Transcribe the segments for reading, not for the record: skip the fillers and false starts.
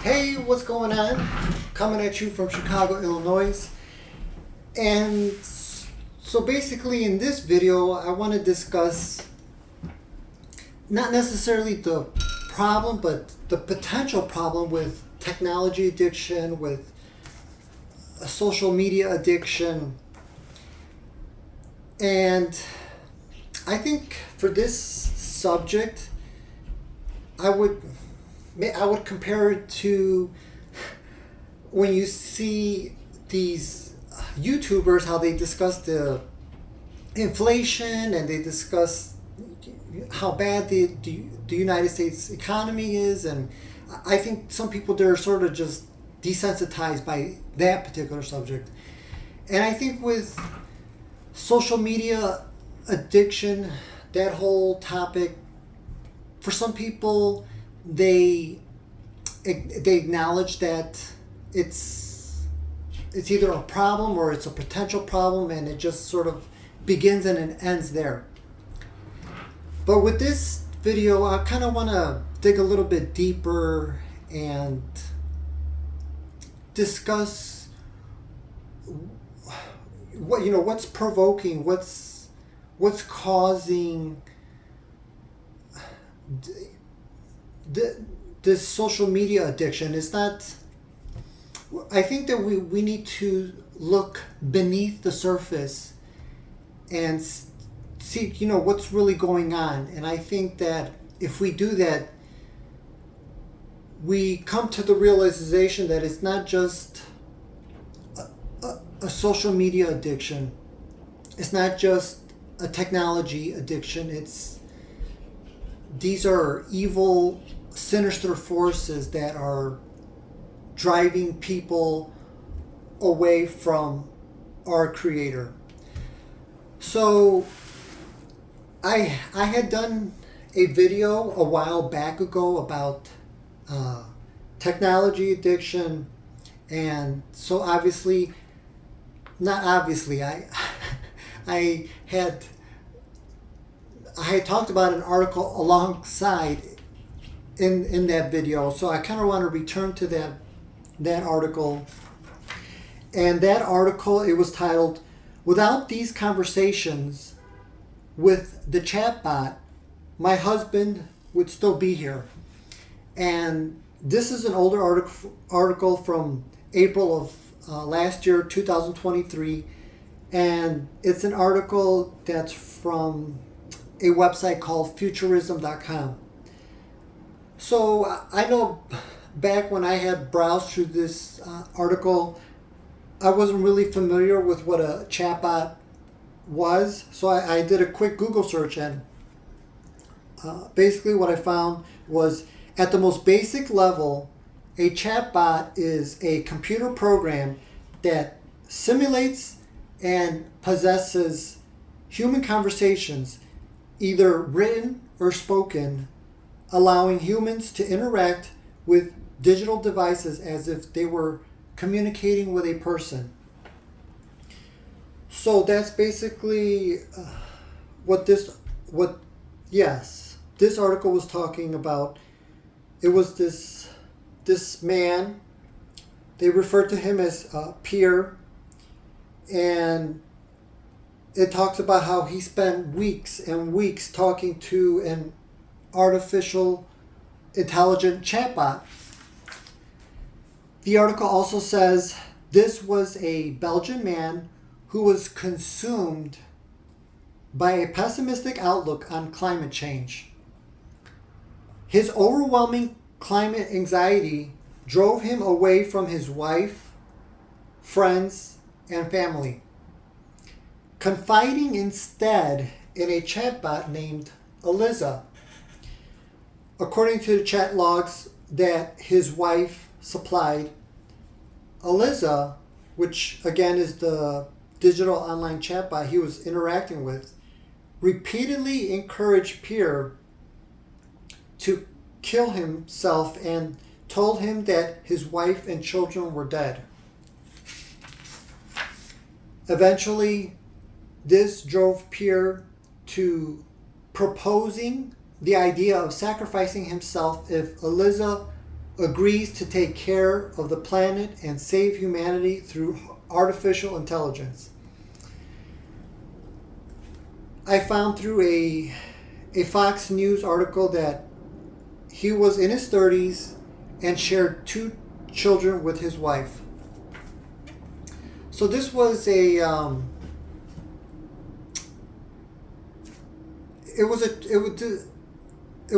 Hey, what's going on? Coming at you from Chicago, Illinois. And so basically in this video, I want to discuss not necessarily the problem, but the potential problem with technology addiction, with social media addiction. And I think for this subject, I would compare it to when you see these YouTubers, how they discuss the inflation and they discuss how bad the United States economy is. And I think some people, they're sort of just desensitized by that particular subject. And I think with social media addiction, that whole topic, for some people, they acknowledge that it's either a problem or it's a potential problem, and it just sort of begins and it ends there. But with this video, I kind of want to dig a little bit deeper and discuss what's provoking, what's causing this social media addiction. Is not. I think that we need to look beneath the surface and see what's really going on. And I think that if we do that, we come to the realization that it's not just a social media addiction. It's not just a technology addiction. These are evil, sinister forces that are driving people away from our Creator. So I had done a video a while back ago about technology addiction, and so I had talked about an article alongside in that video. So I kind of want to return to that article. And that article, it was titled, "Without these conversations with the chatbot, my husband would still be here." And this is an older article from April of last year, 2023. And it's an article that's from a website called futurism.com. So I know back when I had browsed through this article, I wasn't really familiar with what a chatbot was. So I did a quick Google search, and basically what I found was, at the most basic level, a chatbot is a computer program that simulates and possesses human conversations, either written or spoken, allowing humans to interact with digital devices as if they were communicating with a person. So that's basically what this article was talking about. It was this man. They referred to him as Pierre, and it talks about how he spent weeks and weeks talking to an artificial intelligent chatbot. The article also says this was a Belgian man who was consumed by a pessimistic outlook on climate change. His overwhelming climate anxiety drove him away from his wife, friends, and family, confiding instead in a chatbot named Eliza. According to the chat logs that his wife supplied, Eliza, which again is the digital online chatbot he was interacting with, repeatedly encouraged Pierre to kill himself and told him that his wife and children were dead. Eventually, this drove Pierre to proposing the idea of sacrificing himself if Eliza agrees to take care of the planet and save humanity through artificial intelligence. I found through a Fox News article that he was in his 30s and shared 2 children with his wife. So this was it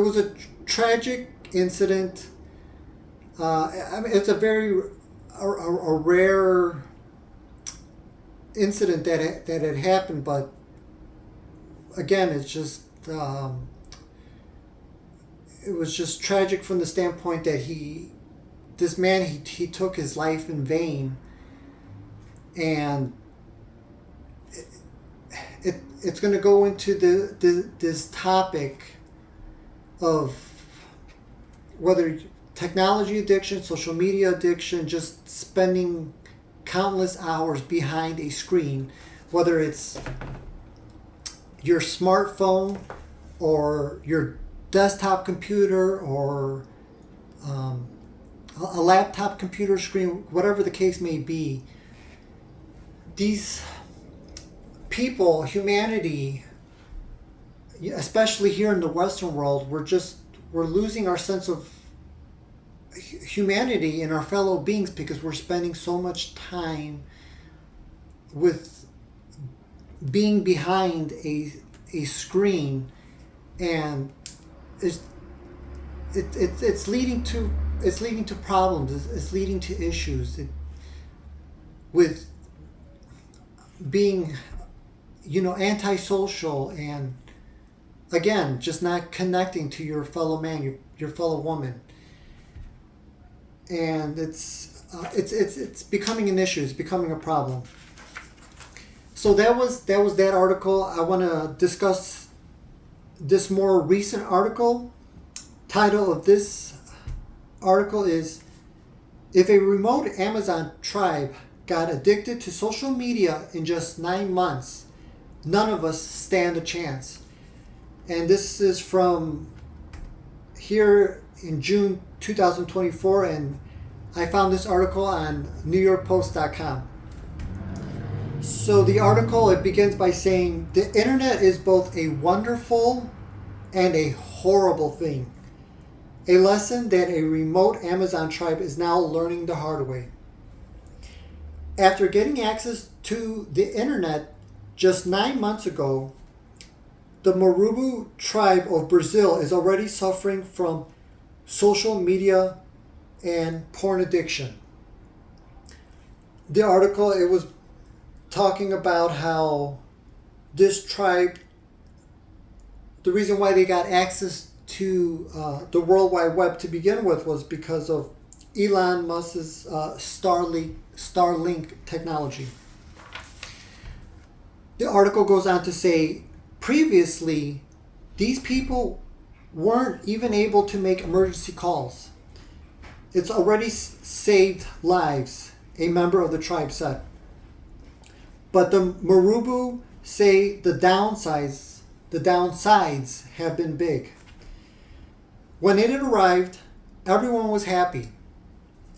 was a tragic incident. I mean, it's a very a rare incident that had happened, but again, it's just it was just tragic from the standpoint that he took his life in vain, and it's going to go into this topic of whether technology addiction, social media addiction, just spending countless hours behind a screen, whether it's your smartphone or your desktop computer or a laptop computer screen, whatever the case may be. These people, humanity, especially here in the Western world, we're losing our sense of humanity in our fellow beings because we're spending so much time with being behind a screen, and it's leading to problems. It's leading to issues with being, antisocial, and again, just not connecting to your fellow man, your fellow woman. And it's becoming an issue. It's becoming a problem. So that was that article. I want to discuss this more recent article. Title of this article is "If a Remote Amazon Tribe Got Addicted to Social Media in Just 9 Months, None of Us Stand a Chance." And this is from here in June 2024, and I found this article on NewYorkPost.com. So the article, it begins by saying, "The internet is both a wonderful and a horrible thing. A lesson that a remote Amazon tribe is now learning the hard way. After getting access to the internet just 9 months ago, the Marubu tribe of Brazil is already suffering from social media and porn addiction." The article, it was talking about how this tribe, the reason why they got access to the World Wide Web to begin with was because of Elon Musk's Starlink technology. The article goes on to say, previously, these people weren't even able to make emergency calls. It's already saved lives, a member of the tribe said. But the Marubu say the downsides have been big. When it had arrived, everyone was happy.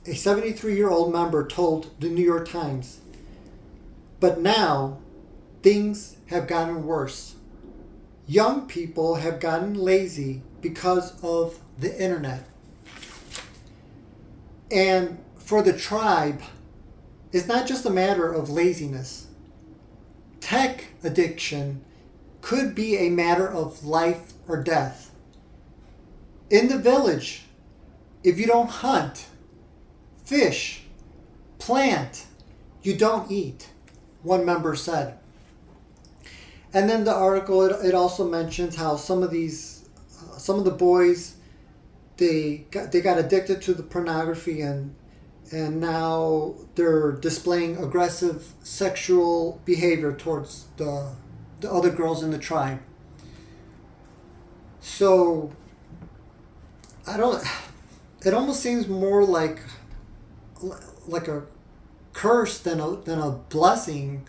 A 73-year-old member told the New York Times. But now, things have gotten worse. Young people have gotten lazy because of the internet. And for the tribe, it's not just a matter of laziness. Tech addiction could be a matter of life or death. In the village, if you don't hunt, fish, plant, you don't eat, one member said. And then the article, it also mentions how some of the boys, they got addicted to the pornography, and now they're displaying aggressive sexual behavior towards the other girls in the tribe. So it almost seems more like a curse than a blessing,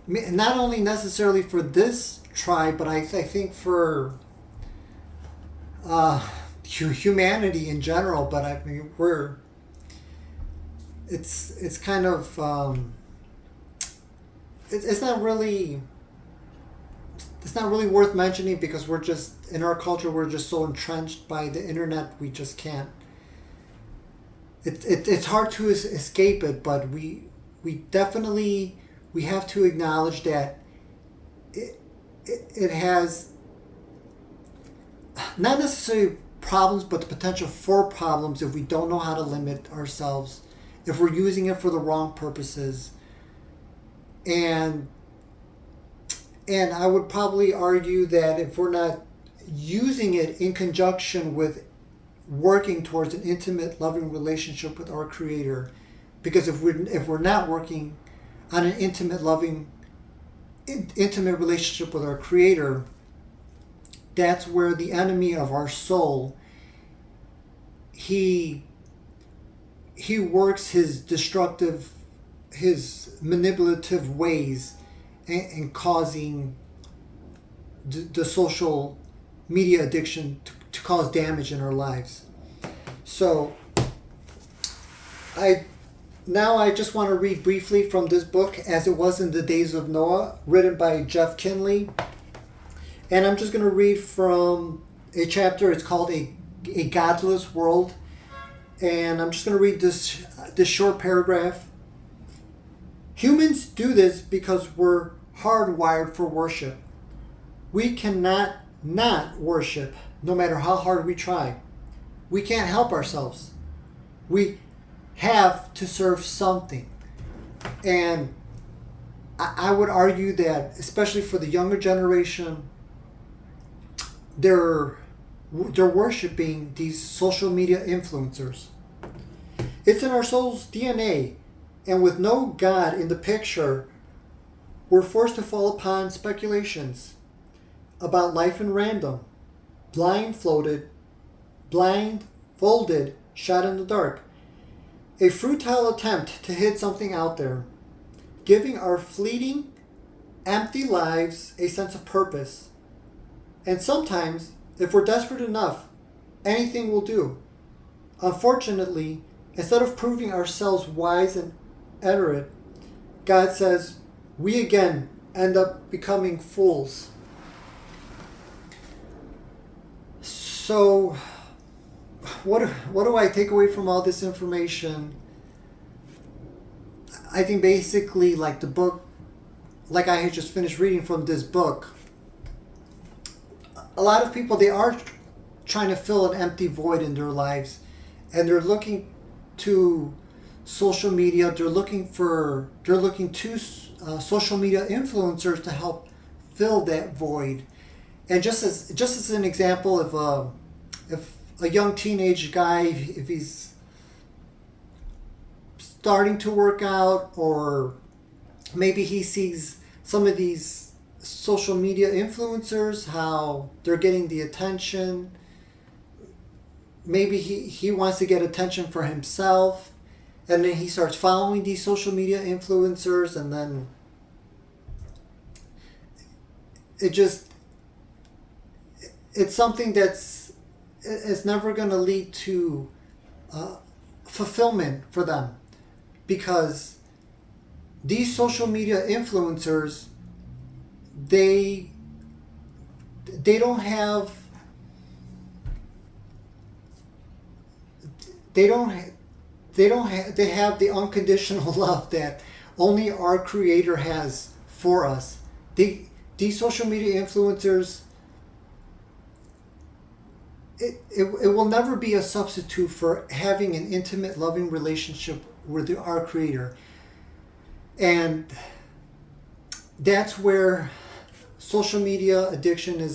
not only necessarily for this tribe, but I think for humanity in general. But I mean, it's kind of it's not really worth mentioning because we're just in our culture we're just so entrenched by the internet we just can't. It's hard to escape it, but we definitely we have to acknowledge that it has not necessarily problems, but the potential for problems if we don't know how to limit ourselves, if we're using it for the wrong purposes. And I would probably argue that if we're not using it in conjunction with working towards an intimate, loving relationship with our Creator, because if we're not working on an intimate, loving, intimate relationship with our Creator, that's where the enemy of our soul, he works his destructive, his manipulative ways and causing the social media addiction to cause damage in our lives. So I just want to read briefly from this book, As It Was in the Days of Noah, written by Jeff Kinley. And I'm just going to read from a chapter. It's called A Godless World. And I'm just going to read this short paragraph. Humans do this because we're hardwired for worship. We cannot not worship, no matter how hard we try. We can't help ourselves. We have to serve something. And I would argue that, especially for the younger generation, they're worshiping these social media influencers. It's in our soul's DNA, and with no God in the picture, we're forced to fall upon speculations about life in random, blindfolded, shot in the dark. A futile attempt to hit something out there, giving our fleeting, empty lives a sense of purpose. And sometimes, if we're desperate enough, anything will do. Unfortunately, instead of proving ourselves wise and illiterate, God says we again end up becoming fools. So, what do I take away from all this information? I think basically, like the book, like I had just finished reading from this book, a lot of people, they are trying to fill an empty void in their lives, and they're looking to social media. They're looking to social media influencers to help fill that void. And just as an example, if a young teenage guy, if he's starting to work out, or maybe he sees some of these social media influencers, how they're getting the attention, maybe he wants to get attention for himself, and then he starts following these social media influencers, and then it's something it's never going to lead to fulfillment for them, because these social media influencers, they have the unconditional love that only our Creator has for us. These social media influencers, it will never be a substitute for having an intimate, loving relationship with our Creator. And that's where social media addiction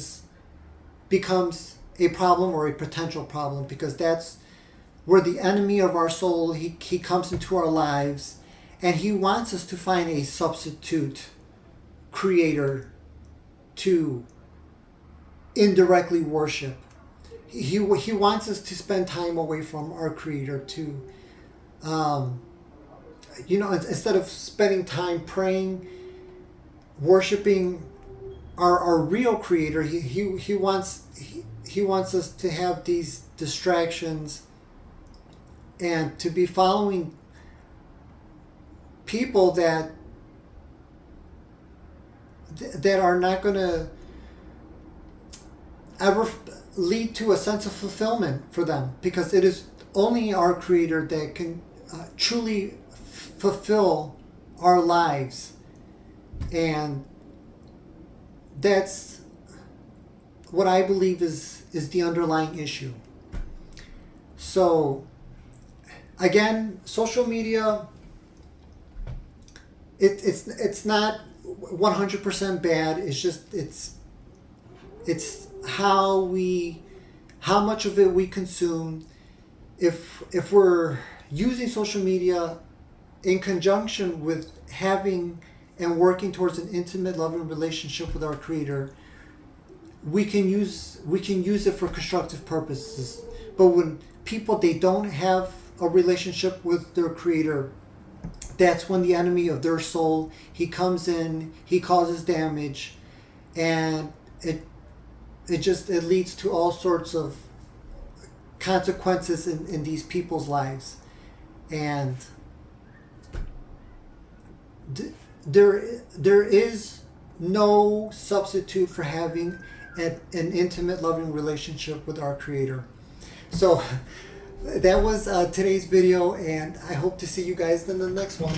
becomes a problem, or a potential problem, because that's where the enemy of our soul, he comes into our lives, and he wants us to find a substitute Creator to indirectly worship. He wants us to spend time away from our Creator to, instead of spending time praying, worshiping our real creator. He wants he wants us to have these distractions and to be following people that are not going to ever lead to a sense of fulfillment for them, because it is only our creator that can truly fulfill our lives. And that's what I believe is the underlying issue. So again, social media, it's not 100% bad. It's just it's how much of it we consume. If we're using social media in conjunction with having and working towards an intimate, loving relationship with our creator, we can use it for constructive purposes. But when people, they don't have a relationship with their creator, that's when the enemy of their soul, he comes in, he causes damage, and it leads to all sorts of consequences in these people's lives. And there is no substitute for having an intimate, loving relationship with our creator. So that was today's video, and I hope to see you guys in the next one.